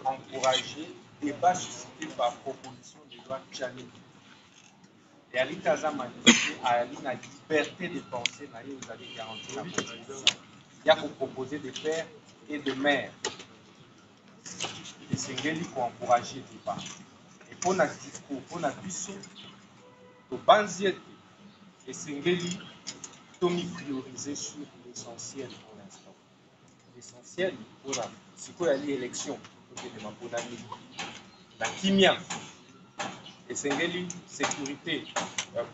encourager débat suscité par proposition de loi Tchani. Et Ali Taza manifesté à la liberté de penser aux années 40 la Constitution. Il y a pour proposer des pères et des mères. Et Sengeli pour encourager le débat. Et pour notre discours, pour notre biso, au banzier, et Sengeli, Tommy prioriser sur l'essentiel pour l'instant. L'essentiel pour la élection, pour la kimia. Et Sengeli, sécurité,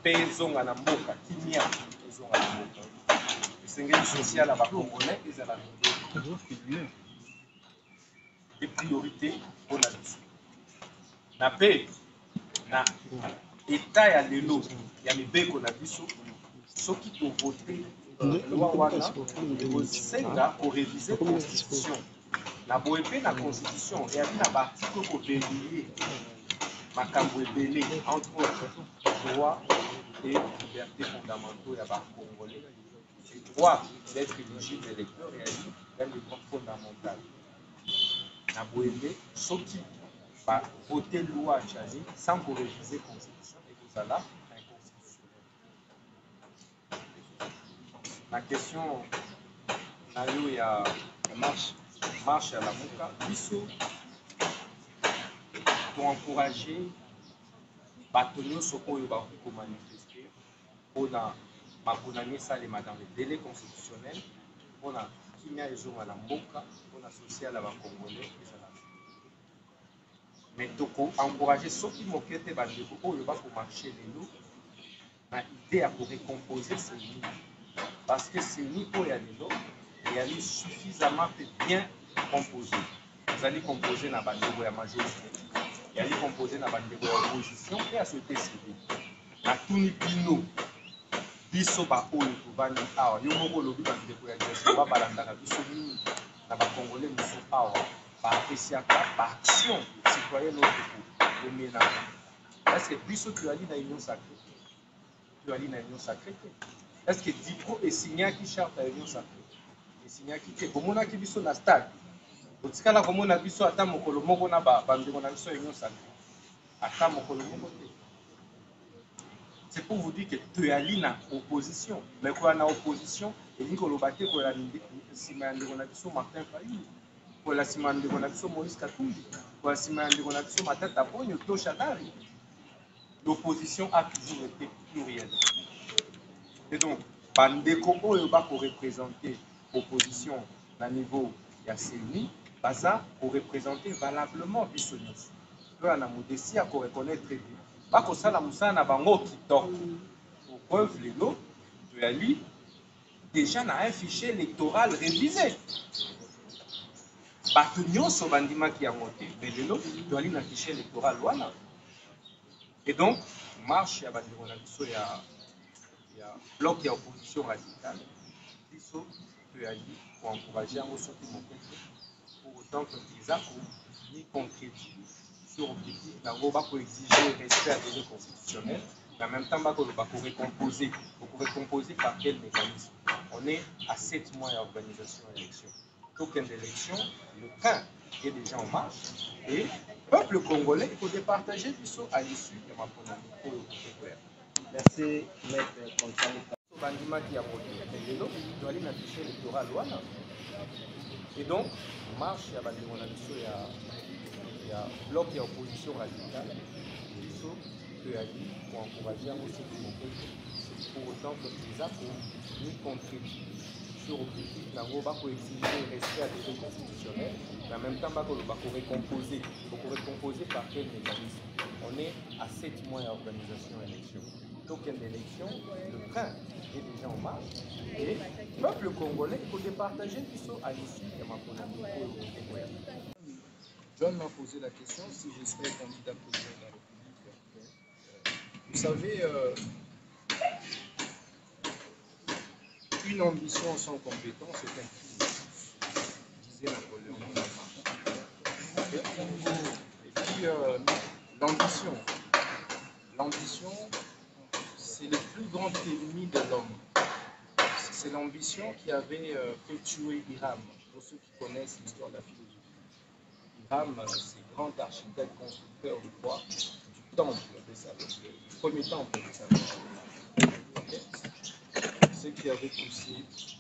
paix, zonga na mboka, kimia, zonga na mboka. Et Sengeli social à la Congolais, et à la des priorités pour la vie. Na paix, na état ya lelo, ya mibeko na biso, ceux qui ont voté loi wana, osenga pour réviser la constitution. Na boepe na constitution, et na l'article pour vérifier makambo ebele entre autres droits et libertés fondamentaux ya ba Congolais. Le droit d'être éligible électeur et à le droit fondamental. Na boepe, ceux qui voter loi Tchani sans pour réviser la constitution et que ça là inconstitutionnel. La question il y a marche à la Mouka, pour encourager Batonio Soko pour manifester pour Makonani Salema dans les délais constitutionnels pour la Kimia et Zonga la Mboka pour la sociale à la Congolais. Mais toko encourager ceux qui moquent des bandeko pour marcher les loups, l'idée à pour récomposer ces nids. Parce que ces nids pour y aller et aller suffisamment bien composés. Vous allez composer dans la bandeko à majorité. Et aller composer dans la bandeko à opposition et à se décider. La Tunipino, biso ba oyo tubani awa, yo moko lobi bandeko ya diaspora ba balanda na biso nini na ba Congolais biso awa. Par action citoyenne au ménage. Est-ce que Bissot tu as dit dans l'union sacrée? Tu as dit dans l'union sacrée? Est-ce que Dipro est signé qui charte à l'union sacrée? Et signé qui est comme on a qui Bissot na stade. Au Tikala comme on a Bissot à Tamokolo Mogona Bande on a Bissot à l'union sacrée. À Tamokolo Mogote. C'est pour vous dire que tu as dit dans opposition. Mais quand on a opposition, et Nicolas Baté, quand on a dit que Martin Fayou. Pour la semaine de Gonabiso Maurice Katumbi, pour la semaine de Gonabiso Matata Pogno Toshadari. L'opposition a toujours été plurielle. Et donc, Bandeko Oyoba pour représenter l'opposition à niveau Yasseni, Baza pour représenter valablement Bissonius. Peu à la modestie à reconnaître très bien. Pas que ça, la Moussa n'a pas mot qui tord. Pour preuve, les lots de Ali, déjà n'a un fichier électoral révisé. Batunyo so bandima qui a monté, mais le lot doit aller dans le fichier électoral. Et donc, marche, il y a bloc et opposition radicale. Il faut pour encourager à ceux qui montent. Pour autant que les accords ni concrétisent sur l'objectif pour exiger le respect à des lois constitutionnelles, mais en même temps, pour récomposer par quel mécanisme. On est à 7 mois d'organisation d'élection. Token d'élection, le train est déjà en marche et le peuple congolais il faut départager du saut à l'issue de ma première. Merci, maître Constant. Bandima qui a voté, mais l'autre doit aller dans le fichier électoral. Et donc, marche, il y a bloc et opposition radicale. Il faut pour encourager à ceux qui montent. Pour autant que les accords ni contribuent sur l'objectif pour exiger le respect à des lois constitutionnelles, mais en même temps pour récomposer par quel mécanisme. On est à 7 mois d'organisation d'élection. Token d'élection, le train est déjà en marche et le peuple congolais il faut départager qui sont à l'issue de ma première. John m'a posé la question si je serais candidat président de la République. Vous savez, une ambition sans compétence est un crime, disait Napoléon Bonaparte. Et puis, l'ambition, c'est le plus grand ennemi de l'homme. c'est l'ambition qui avait fait tuer Hiram. Pour ceux qui connaissent l'histoire de la philosophie. Hiram, c'est le grand architecte constructeur de quoi du temple de Salomon, du premier temple de Salomon. Okay. Ce qui avait poussé ces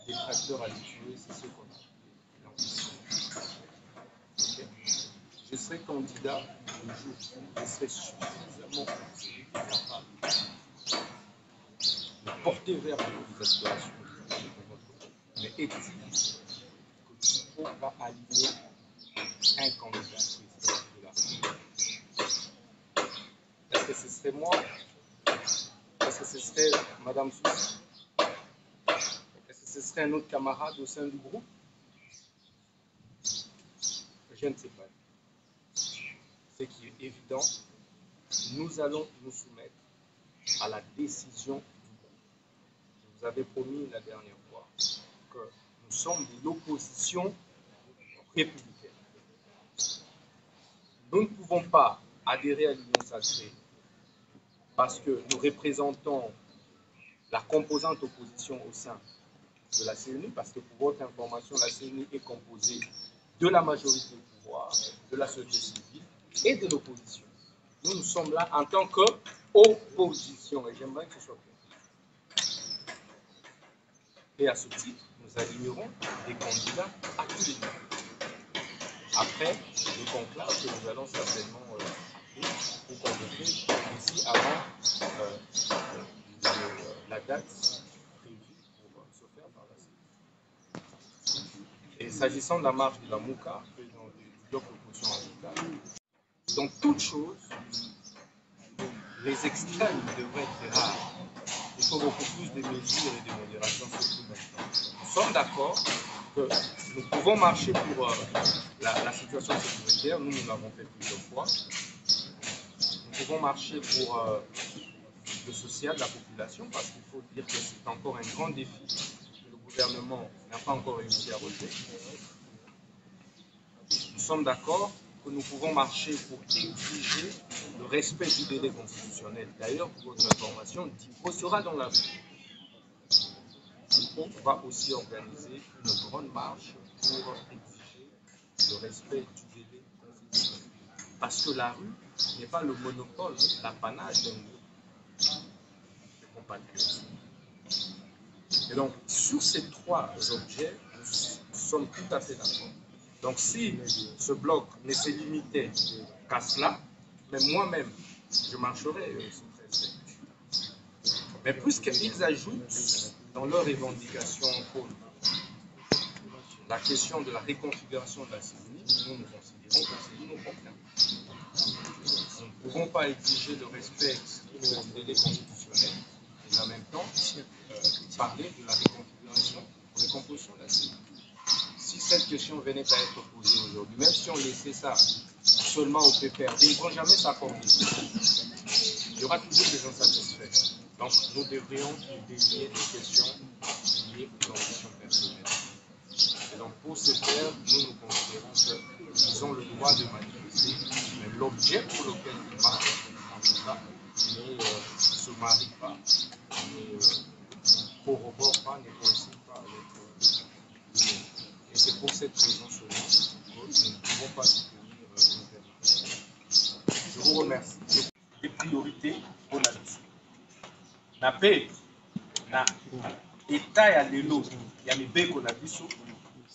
détracteurs à le tuer, c'est ce qu'on a l'ambition. Okay. Je serai candidat le jour où je serai suffisamment capable de porter vers vos aspirations, mais est-il que Thibaut va aligner un candidat président de la République? Est-ce que ce serait moi? Est-ce que ce serait Madame Souci? Est-ce que ce serait un autre camarade au sein du groupe? Je ne sais pas. Ce qui est évident, nous allons nous soumettre à la décision du groupe. Je vous avais promis la dernière fois que nous sommes de l'opposition républicaine. Nous ne pouvons pas adhérer à l'Union sacrée parce que nous représentons la composante opposition au sein de la CNU, parce que pour votre information, la CNU est composée de la majorité au pouvoir, de la société civile et de l'opposition. Nous, nous sommes là en tant qu'opposition, et j'aimerais que ce soit clair. Et à ce titre, nous alignerons des candidats à tous les niveaux. Après, le conclave que nous allons certainement pour convoquer ici avant la date prévue pour se faire par la suite. Et s'agissant de la marche de la MOUCA, président du bloc d'opposition radicale, dans toute chose, les extrêmes devraient être rares. Il faut beaucoup plus de mesures et de modération, surtout maintenant. Nous sommes d'accord que nous pouvons marcher pour la situation sécuritaire. Nous l'avons fait plusieurs fois. Nous pouvons marcher pour le social de la population, parce qu'il faut dire que c'est encore un grand défi que le gouvernement n'a pas encore réussi à relever. Nous sommes d'accord que nous pouvons marcher pour exiger le respect du délai constitutionnel. D'ailleurs, pour votre information, Thibaut sera dans la rue. Thibaut va aussi organiser une grande marche pour exiger le respect du délai constitutionnel. Parce que la rue n'est pas le monopole, l'apanage d'un groupe de compatriotes. Et donc, sur ces trois objets, nous sommes tout à fait d'accord. Donc, si ce bloc ne se limitait qu'à cela, même moi-même, je marcherais sous 13. Mais puisqu'ils ajoutent dans leurs revendications la question de la réconfiguration de la CENI, nous considérons que c'est inopportun. Nous ne pouvons pas exiger le respect du délai constitutionnel et en même temps parler de la récomposition de la CENI. Si cette question venait à être posée aujourd'hui, même si on laissait ça seulement au PPR, ils ne vont jamais s'accorder. Il y aura toujours des insatisfaits. Donc nous devrions dédier des questions liées aux ambitions personnelles. Et donc pour ce faire, nous considérons qu'ils ont le droit de manifester, mais l'objet pour lequel ils marchent, en tout cas, ne se marie pas, ne corrobore pas, ne coïncide pas avec et c'est pour cette raison seulement que nous ne pouvons pas soutenir le gouvernement. Je vous remercie. Des priorités pour la mission. Na paix, na état ya lelo ya mibeko na biso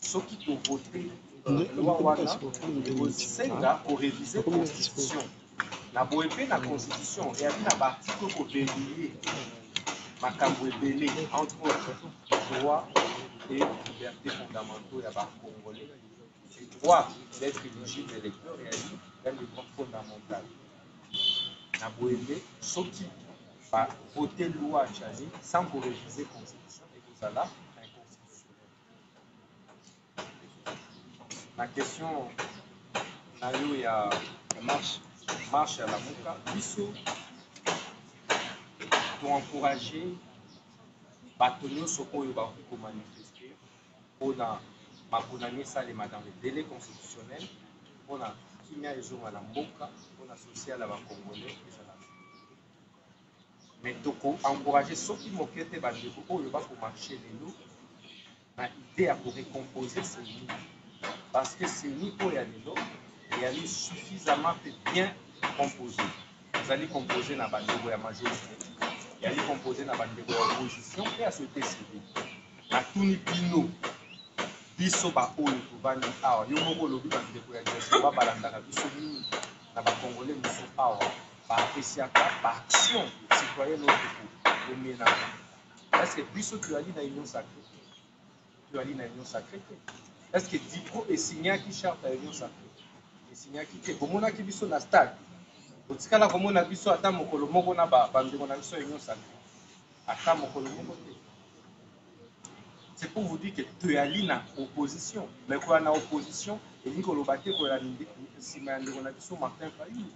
soki tovote loi wana ekosenga korevize constitution na boye mpe na constitution eyali na baarticle kovelie makambo ebele entre autres droit et liberté fondamentaux ya bacongolais. Le droit d'être éligible électeur eyali dans le droit fondamental na boye mpe soki voter loi Tchani sans réviser la constitution et que ça là inconstitutionnel. La question il y a marche à la MOUCA, biso pour encourager bato nyonso oyo bakoki komanifester mpona makonani esalema dans le délai constitutionnel mpona kimia ezonga na mboka mpona social ya bacongolais ezala mais encourager soki moke te bandeko oyo bakomarche lelo na idée ya korecomposer CENI parce que CENI oyo ya lelo eyali suffisamment bien composé. Ezali composé na bandeko ya majorité, eyali composé na bandeko ya opposition mpe ya société civile. Natuni bino biso baoyo tovandi awa yo moko olobi bandeko ya diaspora balandaka biso nini na bacongolais mosu awa baapesiaka baaction citoyenne oyo tomenaka. Est-ce que biso toyali na union sacrée? Toyali na union sacrée te. Est-ce que Dipro esignaki charte ya union sacrée? Esignaki te. Bomonaki biso na stade otikala komona biso ata mokolo moko na bandeko na biso ya union sacrée ata mokolo moko te. C'est pour vous dire que toyali na opposition, mais koya na opposition elingi koloba te koya nsima ya ndeko na biso Martin Fayulu,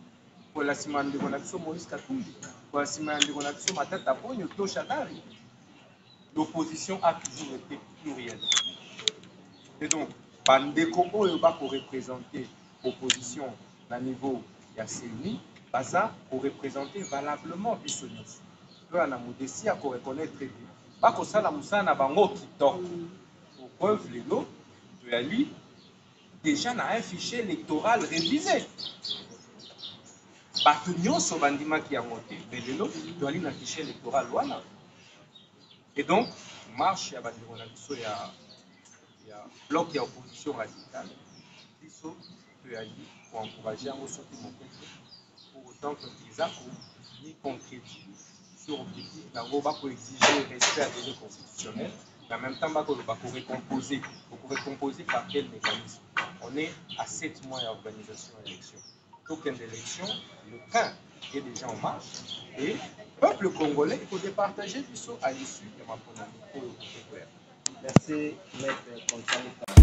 koya nsima ya ndeko na biso Moïse Katumbi, koya nsima ya ndeko na biso Matata Ponyo to Shadari. L'opposition a toujours été plurielle. Et donc, bandeko oyo bako représenter opposition na niveau ya CENI, baza pour représenter valablement biso nyonso. Toya na modesi ya ko reconnaître bien. Bakosala musala na bango kitoko. Pour preuve lelo toyali déjà na un fichier électoral révisé. Bato nyonso bandimaki yango te, mais lelo toyali na fichier électoral wana. Et donc marche ya bandeko na biso ya bloc ya opposition radicale biso toyali pour encourager yango soki moko pour autant que eza ni concrétise sur objectif nango bako exiger respect à des constitutionnels, mais en même temps bako recomposer par quel mécanisme? On est à 7 mois d'organisation d'élection. Token d'élection, le train est déjà en marche et le peuple congolais il faut départager du saut à l'issue de ma pandémie. Merci, Maître Constant.